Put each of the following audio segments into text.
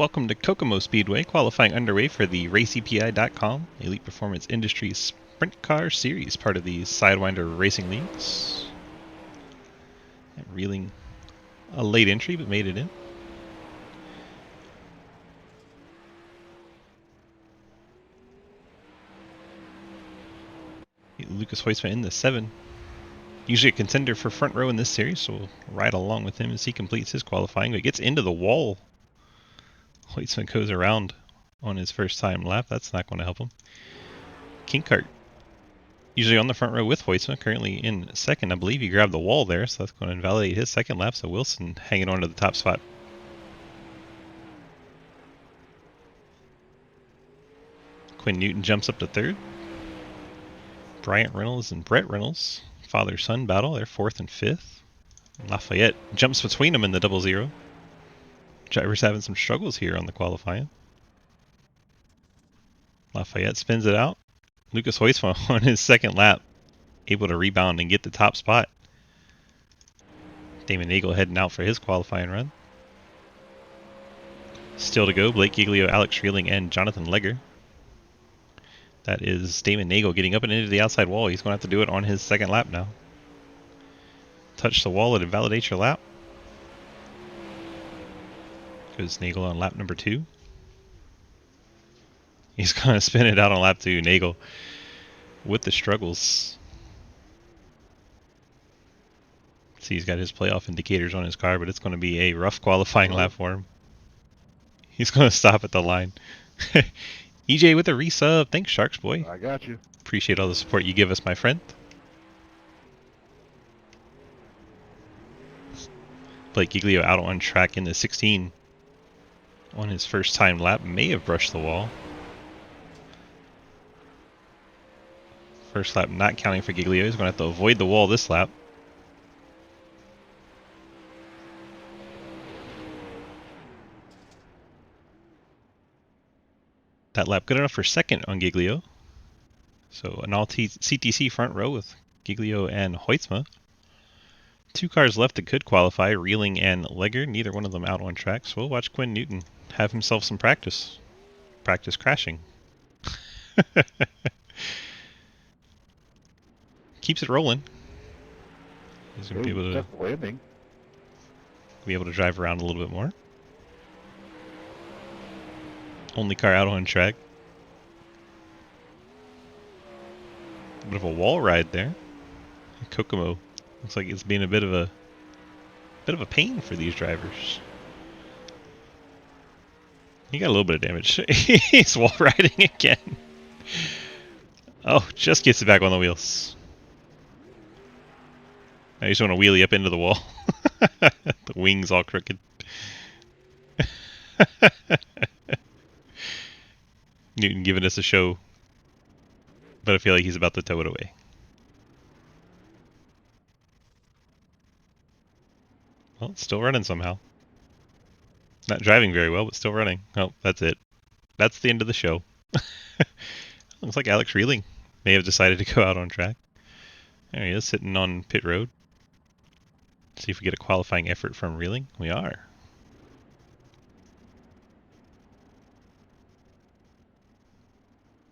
welcome to Kokomo Speedway, qualifying underway for the RaceEPI.com Elite Performance Industries Sprint Car Series, part of the Sidewinder Racing Leagues. And reeling a late entry, but made it in. Lucas Hoisman in the 7. Usually a contender for front row in this series, so we'll ride along with him as he completes his qualifying. But he gets into the wall. Hoisman goes around on his first time lap. That's not going to help him. Kinkart, usually on the front row with Hoisman, currently in second. I believe he grabbed the wall there, so that's going to invalidate his second lap. So Wilson hanging on to the top spot. Quinn Newton jumps up to third. Bryant Reynolds and Brett Reynolds, father-son battle. They're fourth and fifth. Lafayette jumps between them in the 0-0. Drivers having some struggles here on the qualifying. Lafayette spins it out. Lucas Hoisman on his second lap, able to rebound and get the top spot. Damon Nagel heading out for his qualifying run. Still to go, Blake Giglio, Alex Reeling, and Jonathan Legger. That is Damon Nagel getting up and into the outside wall. He's going to have to do it on his second lap now. Touch the wall, it invalidates your lap. Goes Nagel on lap number 2. He's going to spin it out on lap 2. Nagel with the struggles. See, he's got his playoff indicators on his car, but it's going to be a rough qualifying lap for him. He's going to stop at the line. EJ with a resub. Thanks, Sharks Boy. I got you. Appreciate all the support you give us, my friend. Blake Giglio out on track in the 16 on his first time lap. May have brushed the wall. First lap not counting for Giglio. He's going to have to avoid the wall this lap. That lap good enough for second on Giglio. So an all CTC front row with Giglio and Hoitsma. 2 cars left that could qualify, Reeling and Legger. Neither one of them out on track. So we'll watch Quinn Newton have himself some practice. Practice crashing. Keeps it rolling. He's going to be able to drive around a little bit more. Only car out on track. A bit of a wall ride there. Kokomo looks like it's being a bit of a pain for these drivers. He got a little bit of damage. He's wall riding again. Oh, just gets it back on the wheels. I just want to wheelie up into the wall. The wings all crooked. Newton giving us a show, but I feel like he's about to tow it away. Well, it's still running somehow. Not driving very well, but still running. Oh, that's it. That's the end of the show. Looks like Alex Reeling may have decided to go out on track. There he is, sitting on pit road. See if we get a qualifying effort from Reeling. We are.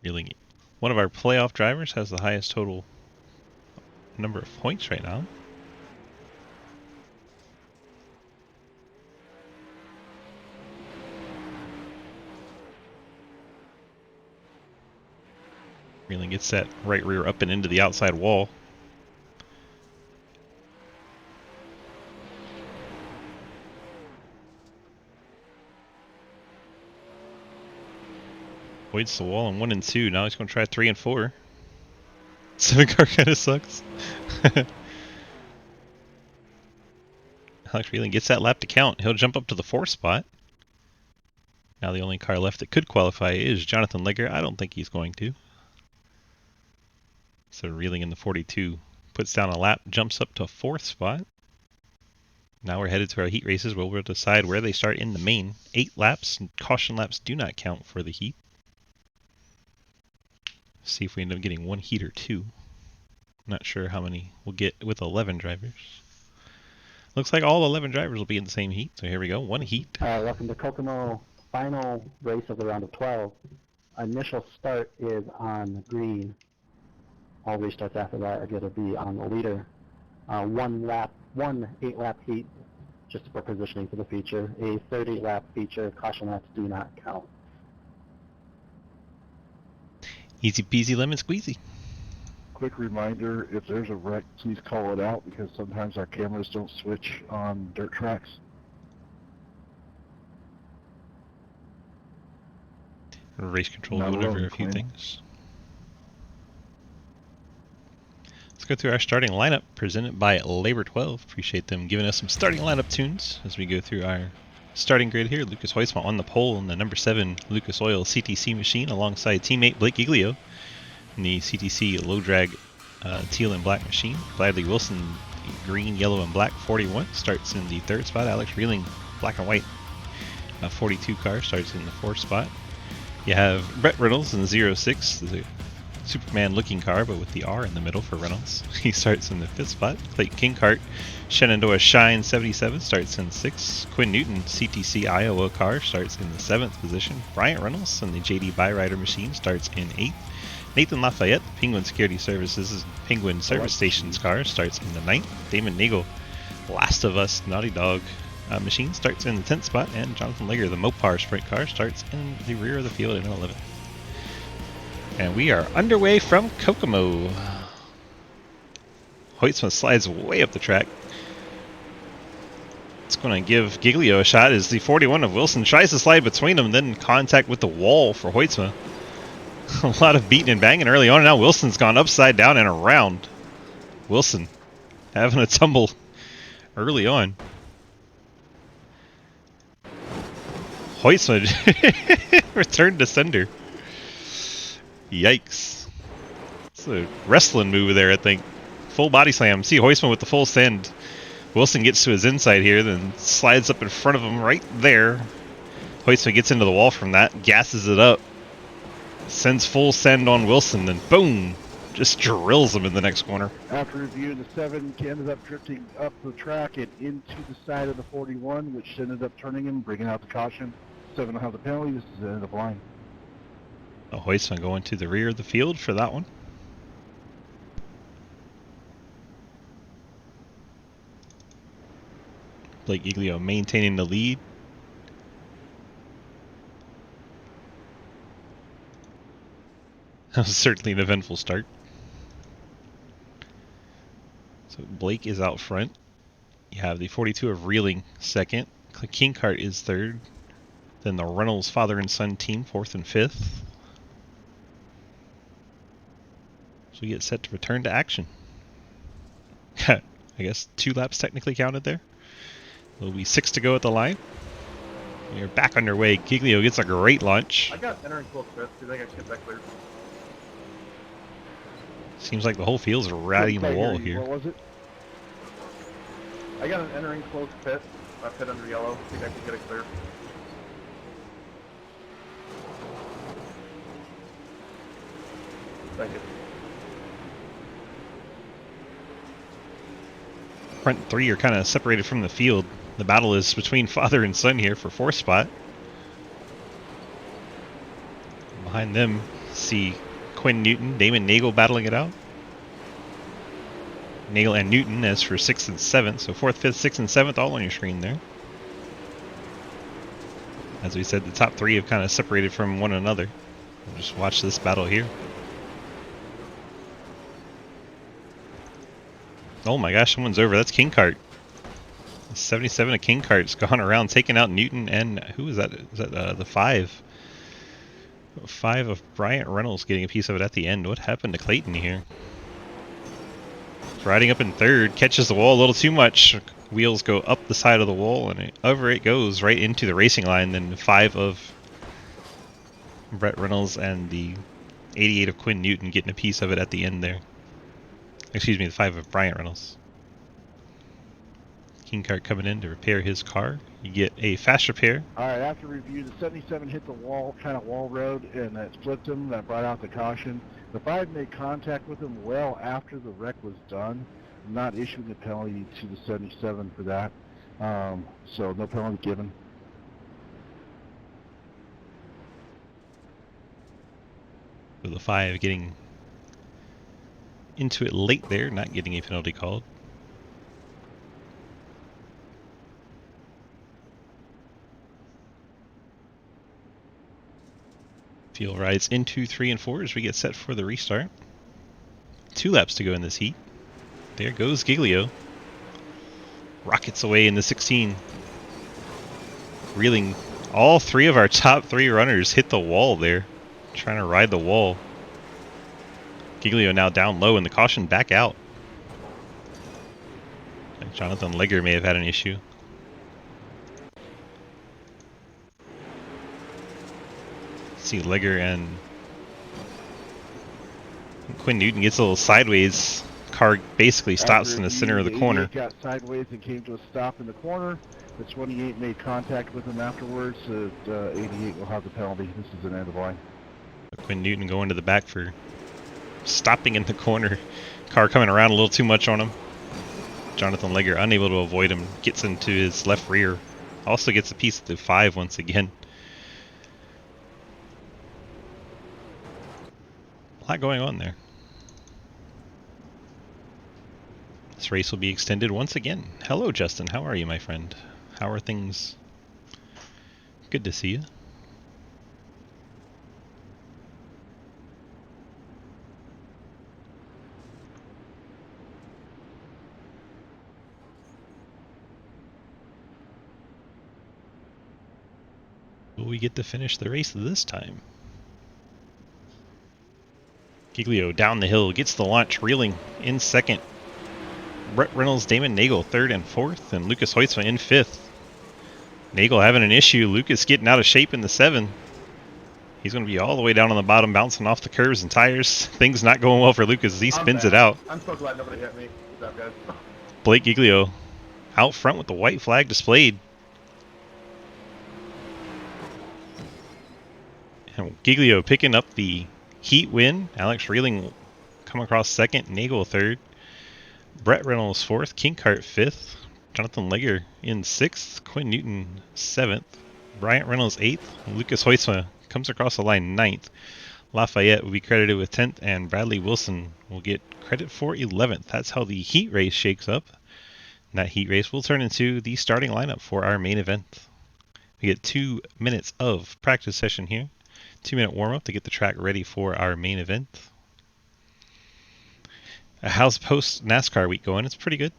Reeling, one of our playoff drivers, has the highest total number of points right now. Reeling gets that right rear up and into the outside wall. Avoids the wall on 1 and 2. Now he's going to try 3 and 4. 7 car kind of sucks. Alex Reeling gets that lap to count. He'll jump up to the 4th spot. Now the only car left that could qualify is Jonathan Legger. I don't think he's going to. So Reeling in the 42 puts down a lap, jumps up to 4th spot. Now we're headed to our heat races where we'll decide where they start in the main. 8 laps, and caution laps do not count for the heat. See if we end up getting 1 heat or 2. Not sure how many we'll get with 11 drivers. Looks like all 11 drivers will be in the same heat. So here we go, 1 heat. Welcome to Kokomo. final race of the round of 12. Initial start is on green. All restarts after that are going to be on the leader. One 8-lap heat, just for positioning for the feature. A 30-lap feature. Caution laps do not count. Easy peasy lemon squeezy. Quick reminder, if there's a wreck, please call it out because sometimes our cameras don't switch on dirt tracks. Race control Not going over alone, a few Quinn. things. Let's go through our starting lineup presented by Labor 12. Appreciate them giving us some starting lineup tunes as we go through our starting grid here. Lucas Hoisma on the pole in the number 7 Lucas Oil CTC machine alongside teammate Blake Giglio in the CTC low drag teal and black machine. Gladly Wilson, green, yellow, and black 41 starts in the 3rd spot. Alex Reeling, black and white 42 car starts in the 4th spot. You have Brett Reynolds in the 06, the Superman looking car, but with the R in the middle for Reynolds. He starts in the 5th spot. Clayton Kinkart, Shenandoah Shine 77 starts in 6th. Quinn Newton, CTC Iowa car, starts in the 7th position. Bryant Reynolds in the JD Byrider machine starts in 8th. Nathan Lafayette, Penguin Security Services' Penguin Service Stations car, starts in the 9th. Damon Nagel, Last of Us Naughty Dog machine, starts in the 10th spot. And Jonathan Lager, the Mopar Sprint car, starts in the rear of the field in 11th. And we are underway from Kokomo. Hoytsma slides way up the track. It's going to give Giglio a shot as the 41 of Wilson tries to slide between them, then contact with the wall for Hoytsma. A lot of beating and banging early on, and now Wilson's gone upside down and around. Wilson having a tumble early on. Hoytsma returned to sender. Yikes. It's a wrestling move there, I think. Full body slam. See Hoytsma with the full send. Wilson gets to his inside here, then slides up in front of him right there. Hoytsma gets into the wall from that, gasses it up. Sends full send on Wilson, then boom! Just drills him in the next corner. After review, the 7 ended up drifting up the track and into the side of the 41, which ended up turning him, bringing out the caution. 7 will have the penalty. This is the end of the line. Hoytsma going to the rear of the field for that one. Blake Giglio maintaining the lead. That was certainly an eventful start. So Blake is out front. You have the 42 of Reeling second. Kinkart is third. Then the Reynolds father and son team 4th and 5th. So we get set to return to action. I guess 2 laps technically counted there. There'll be 6 to go at the line. You're back underway. Giglio gets a great launch. I got entering close fifth. Do you think I can get that clear? Seems like the whole field's riding the wall here. What was it? I got an entering close pit. I pit under yellow. Think I can get it clear. Thank you. Front 3 are kind of separated from the field. The battle is between father and son here for 4th spot. Behind them, see Quinn Newton, Damon Nagel battling it out. Nagel and Newton as for 6th and 7th. So 4th, 5th, 6th, and 7th all on your screen there. As we said, the top 3 have kind of separated from one another. We'll just watch this battle here. Oh my gosh, someone's over. That's Kinkart. 77 of Kinkart's gone around taking out Newton and who is that? Is that the 5? 5 of Bryant Reynolds getting a piece of it at the end. What happened to Clayton here? He's riding up in 3rd, catches the wall a little too much. Wheels go up the side of the wall and over it goes right into the racing line. Then 5 of Brett Reynolds and the 88 of Quinn Newton getting a piece of it at the end there. Excuse me, the 5 of Bryant Reynolds. Kinkart coming in to repair his car. You get a fast repair. All right, after review, the 77 hit the wall, kind of wall road, and that flipped him. That brought out the caution. The 5 made contact with him well after the wreck was done. Not issuing the penalty to the 77 for that. So no penalty given. With the 5 getting into it late there, not getting a penalty called. Field rides into 3 and 4 as we get set for the restart. 2 laps to go in this heat. There goes Giglio. Rockets away in the 16. Reeling. All 3 of our top 3 runners hit the wall there. Trying to ride the wall. Giglio now down low and the caution back out. And Jonathan Legger may have had an issue. See Legger and Quinn Newton gets a little sideways. Car basically stops in the center of the corner. 88 got sideways and came to a stop in the corner. The 28 made contact with him afterwards. 88 will have the penalty. This is an end of line. Quinn Newton going to the back for stopping in the corner. Car coming around a little too much on him. Jonathan Legger unable to avoid him. Gets into his left rear. Also gets a piece of the 5 once again. A lot going on there. This race will be extended once again. Hello, Justin. How are you, my friend? How are things? Good to see you. Will we get to finish the race this time? Giglio down the hill, gets the launch, reeling in second. Brett Reynolds, Damon Nagel, 3rd and 4th, and Lucas Hoytsma in 5th. Nagel having an issue. Lucas getting out of shape in the 7. He's going to be all the way down on the bottom, bouncing off the curves and tires. Things not going well for Lucas as he spins it out. I'm so glad nobody hit me. What's up, guys? Blake Giglio out front with the white flag displayed. And Giglio picking up the heat win. Alex Reeling come across 2nd, Nagel 3rd. Brett Reynolds 4th, Kinkart 5th, Jonathan Legger in 6th, Quinn Newton 7th, Bryant Reynolds 8th, Lucas Hoytsma comes across the line 9th. Lafayette will be credited with 10th, and Bradley Wilson will get credit for 11th. That's how the heat race shakes up. And that heat race will turn into the starting lineup for our main event. We get 2 minutes of practice session here. 2-minute warm-up to get the track ready for our main event. How's post NASCAR week going? It's pretty good.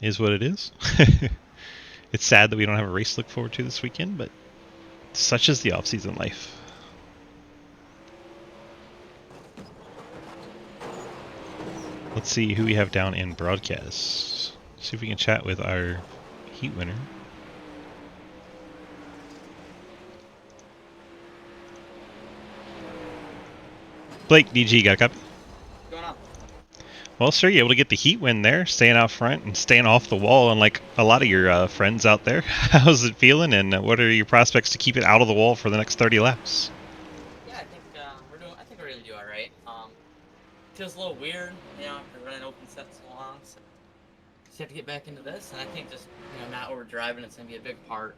Is what it is. It's sad that we don't have a race to look forward to this weekend, but such is the off-season life. Let's see who we have down in broadcast. See if we can chat with our heat winner. Blake, DG, got a copy? What's going on? Well, sir, you able to get the heat win there, staying out front and staying off the wall, unlike a lot of your friends out there. How's it feeling, and what are your prospects to keep it out of the wall for the next 30 laps? Yeah, I think we're gonna do all right. Feels a little weird, after running open sets so long. So just have to get back into this, and I think just not overdriving it's gonna be a big part.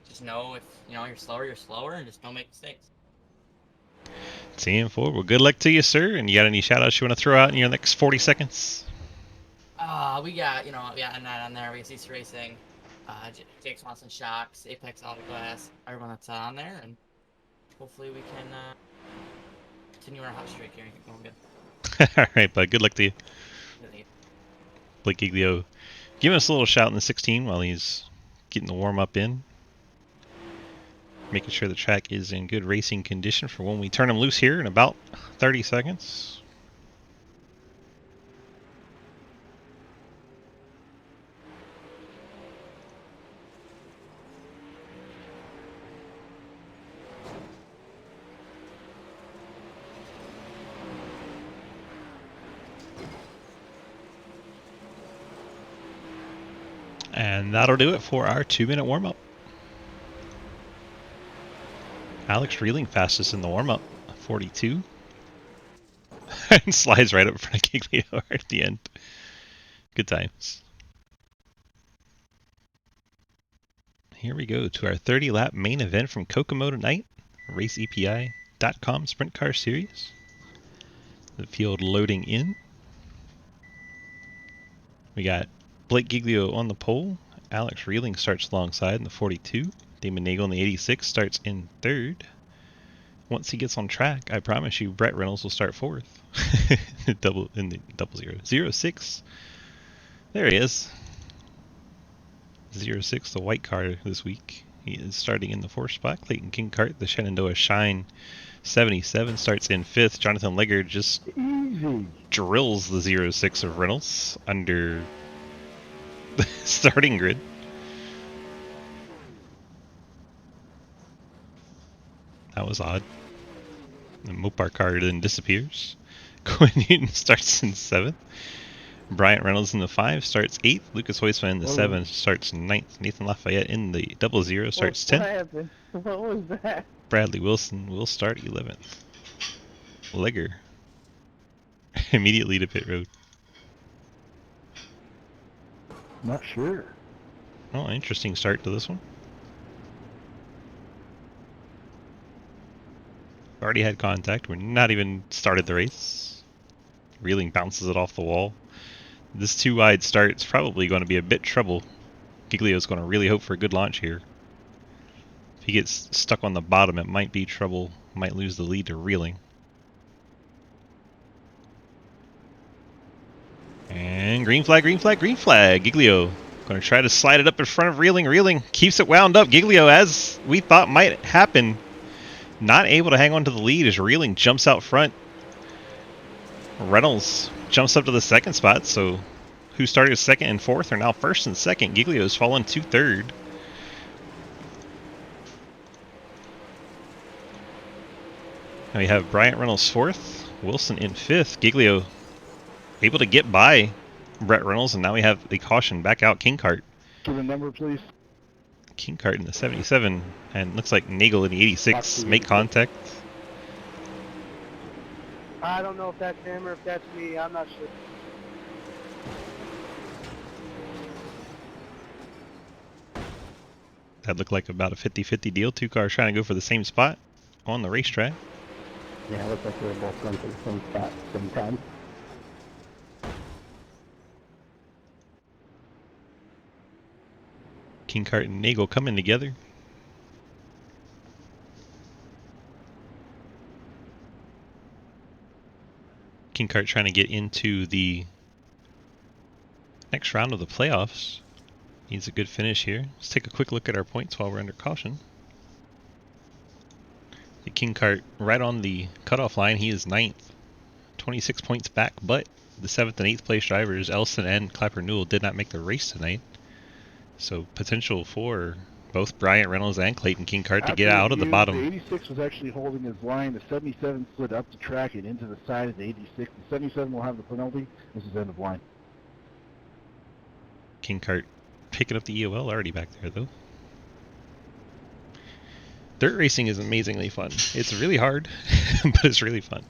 Just know if you're slower, and just don't make mistakes. Team 4, well, good luck to you, sir. And you got any shout-outs you want to throw out in your next 40 seconds? We got, we got a night on there. We got CC Racing, Jake Swanson Shocks, Apex Autoglass, everyone that's on there, and hopefully we can continue our hot streak here and get going good. All right, bud. Good luck to you. Really. Blake Giglio giving us a little shout in the 16 while he's getting the warm-up in. Making sure the track is in good racing condition for when we turn him loose here in about 30 seconds. And that'll do it for our 2-minute warm-up. Alex Reeling fastest in the warm-up, 42. And slides right up in front of Giglio at the end. Good times. Here we go to our 30-lap main event from Kokomo tonight. Race EPI .com Sprint Car Series. The field loading in. We got Blake Giglio on the pole. Alex Reeling starts alongside in the 42. Damon Nagel in the 86 starts in third. Once he gets on track, I promise you, Brett Reynolds will start fourth. double in the double zero. 06. There he is. 06, the white car this week. He is starting in the fourth spot. Clayton Kinkart, the Shenandoah Shine 77, starts in fifth. Jonathan Legger just drills the 06 of Reynolds under the starting grid. That was odd. The Mopar car then disappears. Quinn Newton starts in 7th. Bryant Reynolds in the 5 starts 8th. Lucas Hoisman in the 7 starts 9th. Nathan Lafayette in the 00 starts 10th. What happened? What was that? Bradley Wilson will start 11th. Legger immediately to pit road. Not sure. Oh, interesting start to this one. Already had contact. We're not even started the race. Reeling bounces it off the wall. This 2-wide start is probably going to be a bit trouble. Giglio's going to really hope for a good launch here. If he gets stuck on the bottom, it might be trouble. Might lose the lead to Reeling. And green flag, green flag, green flag. Giglio going to try to slide it up in front of Reeling. Reeling keeps it wound up. Giglio, as we thought might happen, not able to hang on to the lead as Reeling jumps out front. Reynolds jumps up to the second spot, so who started second and fourth are now first and second. Giglio's fallen to third. Now we have Bryant Reynolds fourth, Wilson in fifth. Giglio able to get by Brett Reynolds, and now we have the caution back out. Kinkart. Give a number, please. Kinkart in the 77, and looks like Nagel in the 86 make contact. I don't know if that's him or if that's me. I'm not sure. That looked like about a 50-50 deal. Two cars trying to go for the same spot on the racetrack. Yeah, it looks like we're both going to the same spot at the same time. Kinkart and Nagel coming together. Kinkart trying to get into the next round of the playoffs. Needs a good finish here. Let's take a quick look at our points while we're under caution. The Kinkart right on the cutoff line. He is 9th. 26 points back, but the 7th and 8th place drivers, Elson and Clapper Newell, did not make the race tonight. So potential for both Bryant Reynolds and Clayton Kinkart to get out of the bottom. The 86 was actually holding his line. The 77 slid up the track and into the side of the 86. The 77 will have the penalty. This is end of line. Kinkart picking up the EOL already back there, though. Dirt racing is amazingly fun. It's really hard, but it's really fun.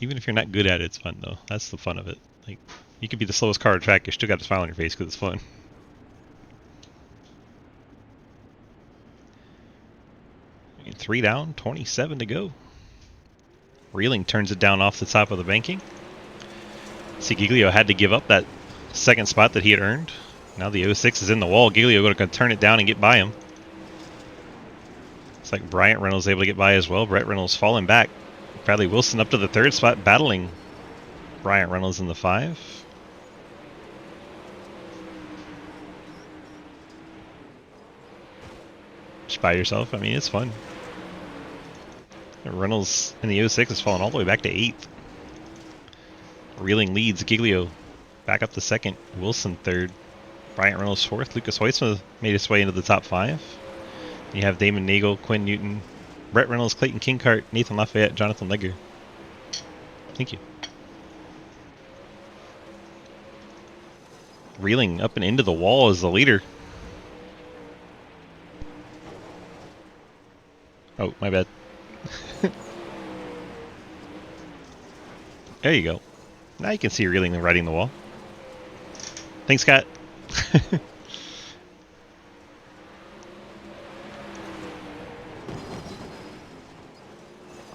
Even if you're not good at it, it's fun, though. That's the fun of it. Like, you could be the slowest car on track, you still got a smile on your face because it's fun. And 3 down, 27 to go. Reeling turns it down off the top of the banking. See, Giglio had to give up that second spot that he had earned. Now the 06 is in the wall. Giglio going to turn it down and get by him. It's like Bryant Reynolds able to get by as well. Brett Reynolds falling back. Bradley Wilson up to the third spot, battling Bryant Reynolds in the 5. Just by yourself, I mean, it's fun. Reynolds in the 06 has fallen all the way back to 8th. Reeling leads. Giglio back up to second. Wilson third. Bryant Reynolds fourth. Lucas Hoisma made his way into the top 5. You have Damon Nagel, Quinn Newton, Brett Reynolds, Clayton Kinkart, Nathan Lafayette, Jonathan Legger. Thank you. Reeling up and into the wall as the leader. Oh, my bad. There you go. Now you can see Reeling riding the wall. Thanks, Scott.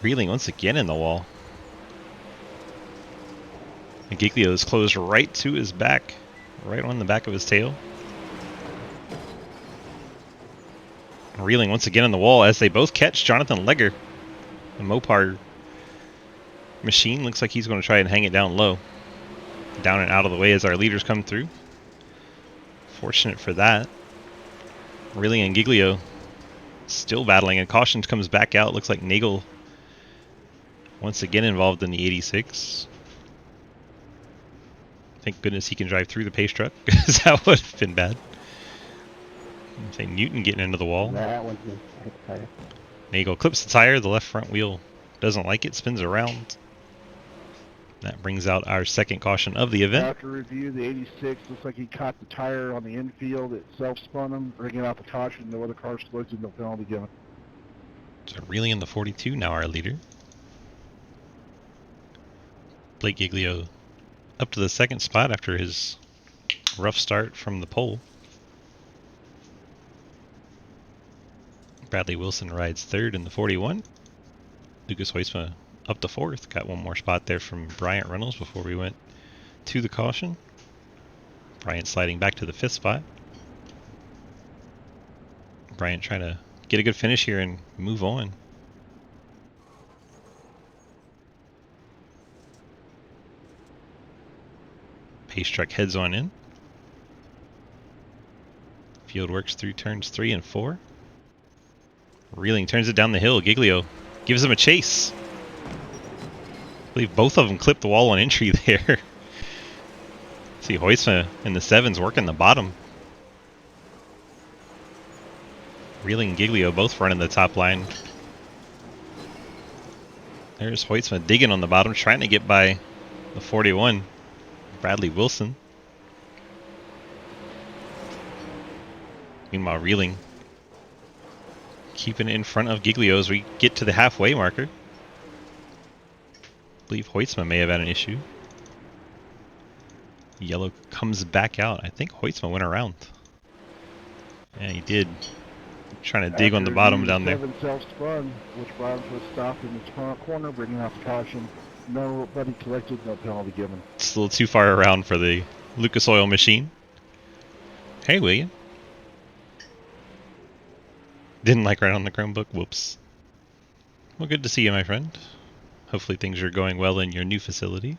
Reeling once again in the wall. And Giglio is closed right to his back, right on the back of his tail. Reeling once again in the wall as they both catch Jonathan Legger. The Mopar machine looks like he's going to try and hang it down low. Down and out of the way as our leaders come through. Fortunate for that. Reeling and Giglio still battling, and caution comes back out. Looks like Nagel once again involved in the 86. Thank goodness he can drive through the pace truck, because that would have been bad. Say Newton getting into the wall. That one's me. I hit the tire. Nagel clips the tire. The left front wheel doesn't like it, spins around. That brings out our second caution of the event. After review, the 86 looks like he caught the tire on the infield. It self-spun him, bringing out the caution. No other car selected, no penalty given. So Reeling in the 42, now our leader. Blake Giglio up to the second spot after his rough start from the pole. Bradley Wilson rides third in the 41. Lucas Hoisma up to fourth. Got one more spot there from Bryant Reynolds before we went to the caution. Bryant sliding back to the fifth spot. Bryant trying to get a good finish here and move on. Pace truck heads on in. Field works through turns 3 and 4. Reeling turns it down the hill. Giglio gives him a chase. I believe both of them clipped the wall on entry there. See Hoisma in the 7s working the bottom. Reeling and Giglio both running the top line. There's Hoisma digging on the bottom, trying to get by the 41. Bradley Wilson. Meanwhile, Reeling keeping it in front of Giglio as we get to the halfway marker. I believe Hoisma may have had an issue. Yellow comes back out. I think Hoisma went around. Yeah, he did. Trying to dig on the bottom down there. Self-spun, which brought him to a stop in the corner, bringing out the caution. Nobody collected, no penalty given. It's a little too far around for the Lucas Oil machine. Hey, William. Didn't like right on the Chromebook. Whoops. Well, good to see you, my friend. Hopefully things are going well in your new facility.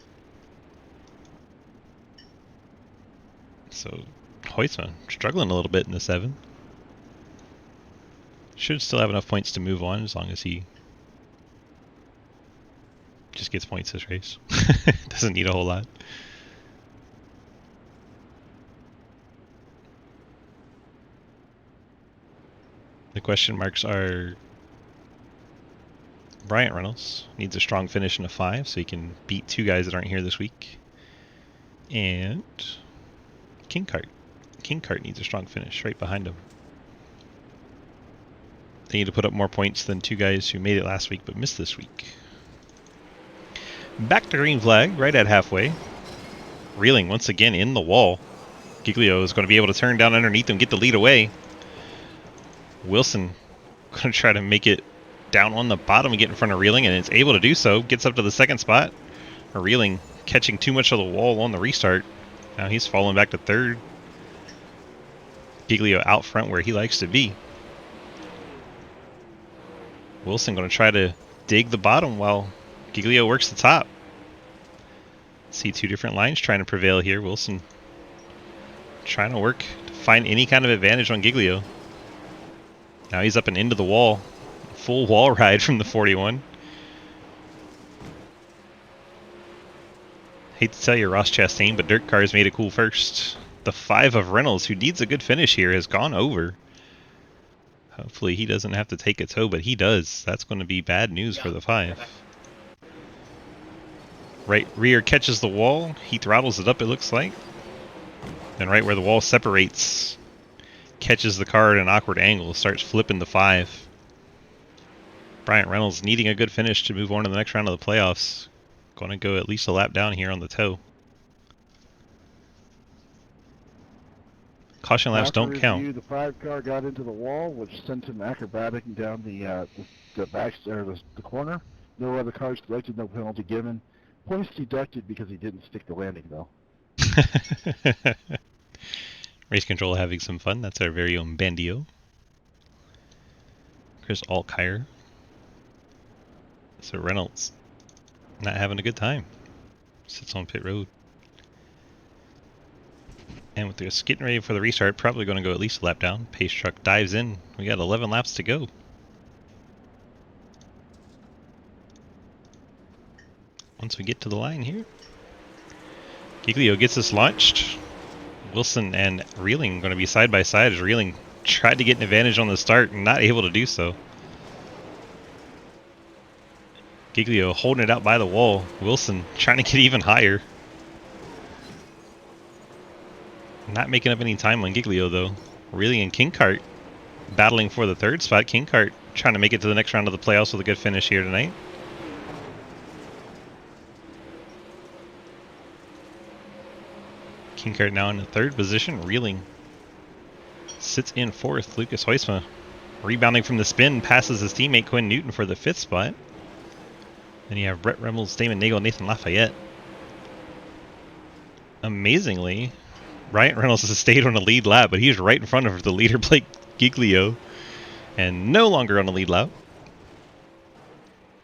So, Hoisma struggling a little bit in the 7. Should still have enough points to move on as long as he just gets points this race. Doesn't need a whole lot. The question marks are Bryant Reynolds needs a strong finish in a 5 so he can beat 2 guys that aren't here this week. And King Cart. King Cart needs a strong finish right behind him. They need to put up more points than 2 guys who made it last week but missed this week. Back to green flag, right at halfway. Reeling once again in the wall. Giglio is going to be able to turn down underneath him, get the lead away. Wilson going to try to make it down on the bottom and get in front of Reeling, and it's able to do so. Gets up to the second spot. Reeling catching too much of the wall on the restart. Now he's falling back to third. Giglio out front where he likes to be. Wilson going to try to dig the bottom while Giglio works the top. See 2 different lines trying to prevail here. Wilson trying to work to find any kind of advantage on Giglio. Now he's up and into the wall. Full wall ride from the 41. Hate to tell you, Ross Chastain, but Dirt Cars made it cool first. The 5 of Reynolds, who needs a good finish here, has gone over. Hopefully he doesn't have to take a tow, but he does. That's going to be bad news for the 5. Right rear catches the wall. He throttles it up, it looks like. Then right where the wall separates, catches the car at an awkward angle, starts flipping the 5. Bryant Reynolds needing a good finish to move on to the next round of the playoffs. Going to go at least a lap down here on the tow. Caution laps don't count. The 5 car got into the wall, which sent him acrobatic down the back or the corner. No other cars collected, no penalty given. Points deducted because he didn't stick the landing, though. Race control having some fun. That's our very own Bandio. Chris Alkire. So Reynolds not having a good time. Sits on pit road. And with this getting ready for the restart, probably going to go at least a lap down. Pace truck dives in. We got 11 laps to go. Once we get to the line here, Giglio gets us launched. Wilson and Reeling going to be side by side as Reeling tried to get an advantage on the start and not able to do so. Giglio holding it out by the wall. Wilson trying to get even higher. Not making up any time on Giglio though. Reeling and Kingcart battling for the third spot. Kingcart trying to make it to the next round of the playoffs with a good finish here tonight. Kingcart now in the third position. Reeling sits in fourth. Lucas Huisma rebounding from the spin passes his teammate Quinn Newton for the fifth spot. Then you have Brett Reynolds, Damon Nagel, Nathan Lafayette. Amazingly, Bryant Reynolds has stayed on a lead lap, but he's right in front of the leader, Blake Giglio, and no longer on a lead lap.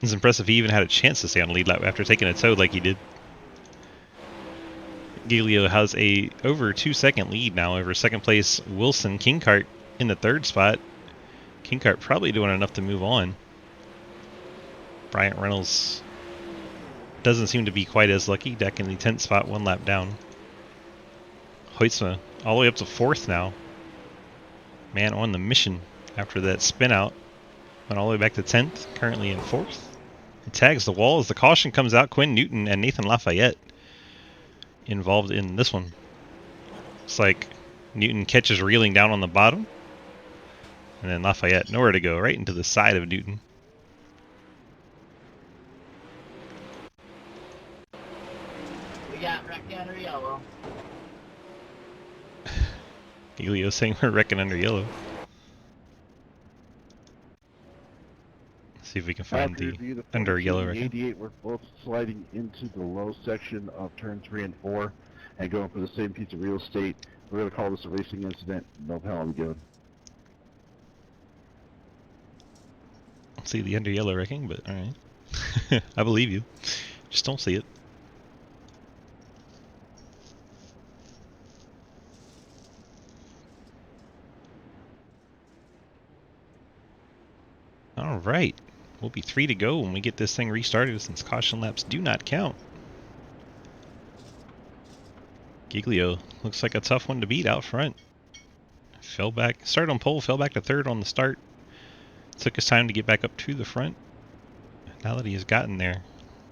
It's impressive he even had a chance to stay on a lead lap after taking a tow like he did. Giglio has a over 2-second lead now over second place Wilson. Kingcart in the third spot. Kingcart probably doing enough to move on. Bryant Reynolds doesn't seem to be quite as lucky, back in the 10th spot, 1 lap down. Huisma all the way up to 4th now. Man on the mission after that spin out. Went all the way back to 10th, currently in 4th. It tags the wall as the caution comes out. Quinn Newton and Nathan Lafayette involved in this one. It's like Newton catches Reeling down on the bottom. And then Lafayette, nowhere to go, right into the side of Newton. We got wrecked under yellow. Giglio saying we're wrecking under yellow. See if we can find After the review, the under 42 yellow and wrecking. 88 were both sliding into the low section of turn 3 and 4 and going for the same piece of real estate. We're going to call this a racing incident. No penalty given. See the under yellow wrecking, but alright. I believe you. Just don't see it. Alright. We'll be 3 to go when we get this thing restarted since caution laps do not count. Giglio looks like a tough one to beat out front. Fell back, started on pole, fell back to 3rd on the start. Took his time to get back up to the front. Now that he has gotten there,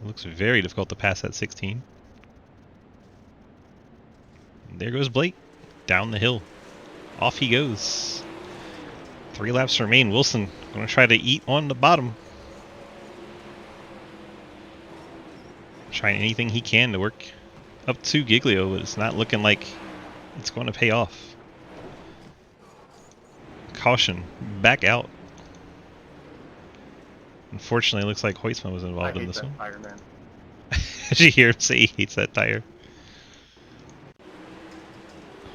it looks very difficult to pass that 16. And there goes Blake, down the hill. Off he goes. 3 laps remain. Wilson going to try to eat on the bottom. Trying anything he can to work up to Giglio, but it's not looking like it's going to pay off. Caution, back out. Unfortunately, it looks like Huisman was involved in this one. Tire, man. Did you hear him say he hates that tire?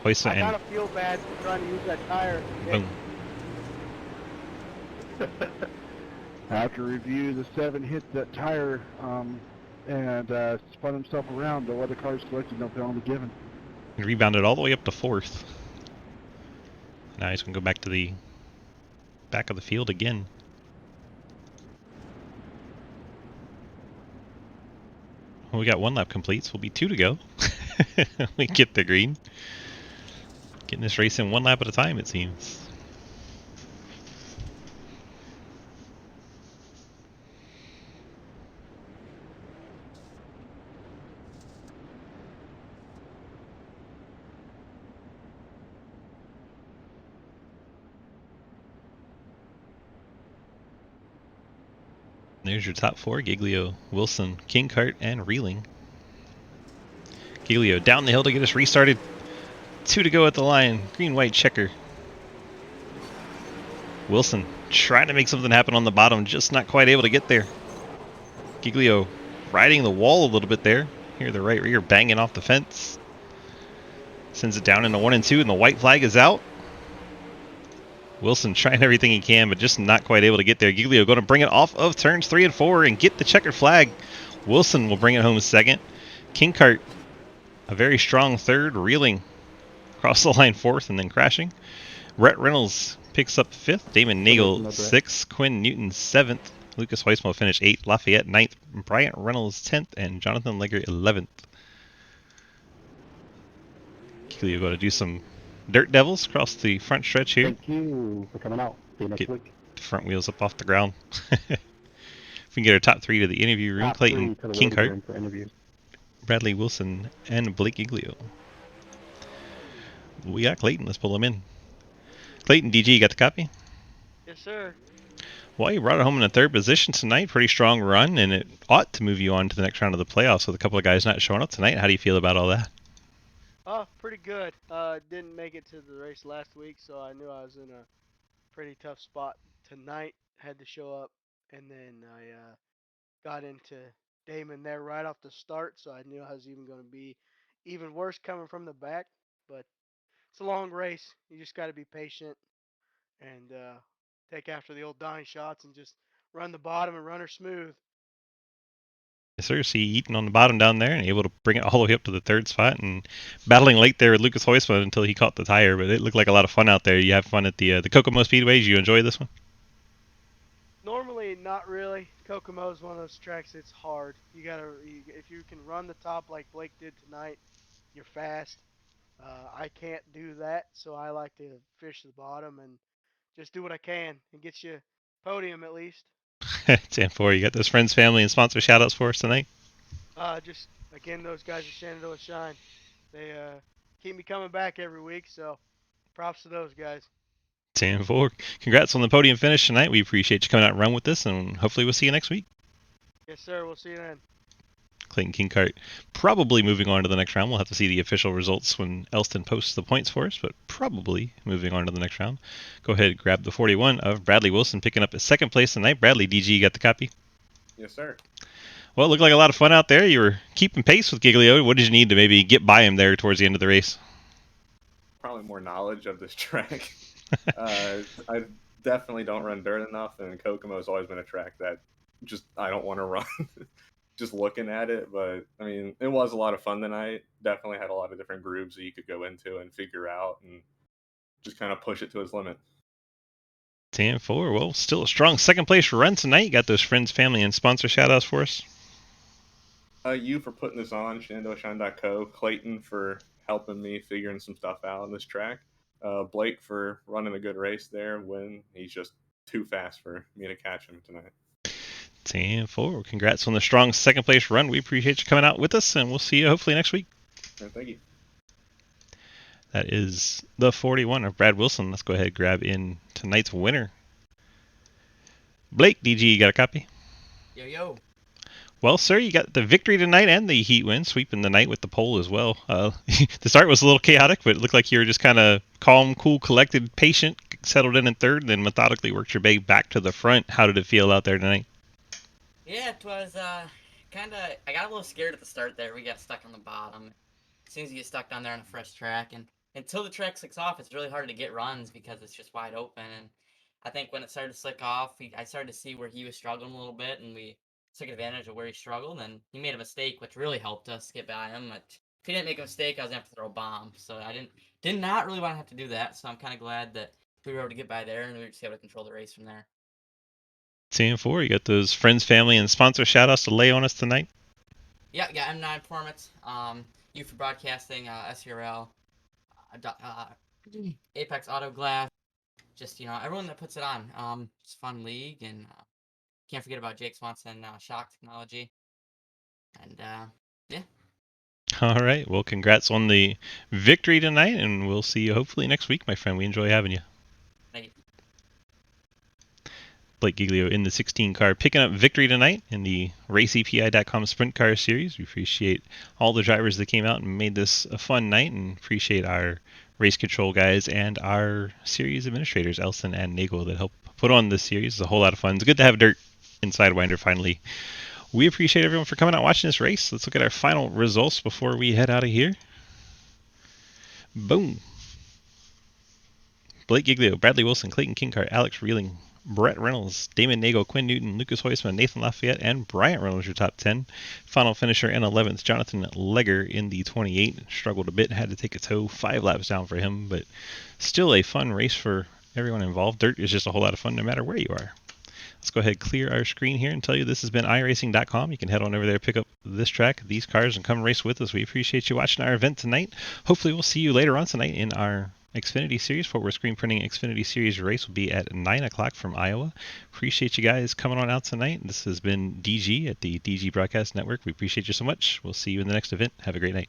Huisman I gotta and feel bad for trying to use that tire. boom. After review, the 7 hit that tire and spun himself around. No other cars collected, no penalty given. He rebounded all the way up to 4th. Now he's going to go back to the back of the field again. Well, we got 1 lap complete, so we'll be 2 to go. We get the green. Getting this race in 1 lap at a time, it seems. There's your top 4, Giglio, Wilson, Kingcart, and Reeling. Giglio down the hill to get us restarted. 2 to go at the line. Green-white checker. Wilson trying to make something happen on the bottom, just not quite able to get there. Giglio riding the wall a little bit there. Here, the right rear banging off the fence. Sends it down into 1 and 2, and the white flag is out. Wilson trying everything he can, but just not quite able to get there. Giglio going to bring it off of turns 3 and 4 and get the checkered flag. Wilson will bring it home second. Kinkart, a very strong third, reeling across the line fourth and then crashing. Rhett Reynolds picks up fifth. Damon Nagel sixth. Quinn Newton seventh. Lucas Weissmo finished 8th. Lafayette 9th. Bryant Reynolds 10th. And Jonathan Legger 11th. Giglio going to do some Dirt Devils across the front stretch here. Thank you for coming out. See you next Get week. the front wheels up off the ground. If we can get our top 3 to the interview room, Top Clayton 3 to the waiting Kinkart, room for interviews. Bradley Wilson, and Blake Giglio. We got Clayton. Let's pull him in. Clayton, DG, you got the copy? Yes, sir. Well, you brought it home in the third position tonight. Pretty strong run, and it ought to move you on to the next round of the playoffs with a couple of guys not showing up tonight. How do you feel about all that? Oh, pretty good. Didn't make it to the race last week, so I knew I was in a pretty tough spot tonight. Had to show up, and then I got into Damon there right off the start, so I knew I was even going to be even worse coming from the back. But it's a long race. You just got to be patient and take after the old Donnie shots and just run the bottom and run her smooth. Yes, sir. See Eaton on the bottom down there and able to bring it all the way up to the third spot and battling late there with Lucas Heusman until he caught the tire. But it looked like a lot of fun out there. You have fun at the Kokomo Speedways. You enjoy this one? Normally, not really. Kokomo is one of those tracks that's hard. If you can run the top like Blake did tonight, you're fast. I can't do that, so I like to fish the bottom and just do what I can and get you podium at least. 10-4. You got those friends, family, and sponsor shout-outs for us tonight? Just again, those guys at Shenandoah Shine, they keep me coming back every week, so props to those guys. 10-4. Congrats on the podium finish tonight. We appreciate you coming out and run with us, and hopefully we'll see you next week. Yes, sir. We'll see you then. Clayton Kinkart probably moving on to the next round. We'll have to see the official results when Elston posts the points for us, but probably moving on to the next round. Go ahead and grab the 41 of Bradley Wilson picking up his second place tonight. Bradley, DG, you got the copy? Yes, sir. Well, it looked like a lot of fun out there. You were keeping pace with Giglio. What did you need to maybe get by him there towards the end of the race? Probably more knowledge of this track. I definitely don't run dirt enough, and Kokomo has always been a track that just I don't want to run. Just looking at it, but I mean, it was a lot of fun tonight. Definitely had a lot of different grooves that you could go into and figure out, and just kind of push it to its limit. 10-4. Well, still a strong second place run tonight. You got those friends, family, and sponsor shout-outs for us? You for putting this on, ShenandoahShine.co. Clayton for helping me figuring some stuff out on this track. Blake for running a good race there when he's just too fast for me to catch him tonight. 10-4. Congrats on the strong second place run. We appreciate you coming out with us, and we'll see you hopefully next week. Thank you. That is the 41 of Brad Wilson. Let's go ahead and grab in tonight's winner. Blake, DG, you got a copy? Yo, yo. Well, sir, you got the victory tonight and the heat win, sweeping the night with the pole as well. The start was a little chaotic, but it looked like you were just kind of calm, cool, collected, patient, settled in third, and then methodically worked your way back to the front. How did it feel out there tonight? Yeah, it was kind of. I got a little scared at the start there. We got stuck on the bottom. As soon as you get stuck down there on a fresh track, and until the track slicks off, it's really hard to get runs because it's just wide open. And I think when it started to slick off, I started to see where he was struggling a little bit, and we took advantage of where he struggled. And he made a mistake, which really helped us get by him. But if he didn't make a mistake, I was gonna have to throw a bomb. So I did not really want to have to do that. So I'm kind of glad that we were able to get by there, and we were just able to control the race from there. 10-4. You got those friends, family, and sponsor shout-outs to lay on us tonight? Yeah, M9 Performance, you for broadcasting, SRL, Apex Auto Glass, just, everyone that puts it on. It's a fun league, and can't forget about Jake Swanson, Shock Technology, and, yeah. All right. Well, congrats on the victory tonight, and we'll see you hopefully next week, my friend. We enjoy having you. Thank you. Blake Giglio in the 16 car picking up victory tonight in the RaceEPI.com Sprint Car Series. We appreciate all the drivers that came out and made this a fun night, and appreciate our race control guys and our series administrators, Elston and Nagel, that help put on this series. It's a whole lot of fun. It's good to have dirt in Sidewinder finally We appreciate everyone for coming out and watching this race. Let's look at our final results before we head out of here. Boom. Blake Giglio, Bradley Wilson, Clayton Kinkart, Alex Reeling, Brett Reynolds, Damon Nago, Quinn Newton, Lucas Heusman, Nathan Lafayette, and Bryant Reynolds, your top 10. Final finisher in 11th, Jonathan Legger in the 28. Struggled a bit, had to take a tow, 5 laps down for him, but still a fun race for everyone involved. Dirt is just a whole lot of fun no matter where you are. Let's go ahead and clear our screen here and tell you this has been iRacing.com. You can head on over there, pick up this track, these cars, and come race with us. We appreciate you watching our event tonight. Hopefully we'll see you later on tonight in our Xfinity Series. Fort Worth Screen Printing Xfinity Series race will be at 9 o'clock from Iowa. Appreciate you guys coming on out tonight. This has been DG at the DG Broadcast Network. We appreciate you so much. We'll see you in the next event. Have a great night.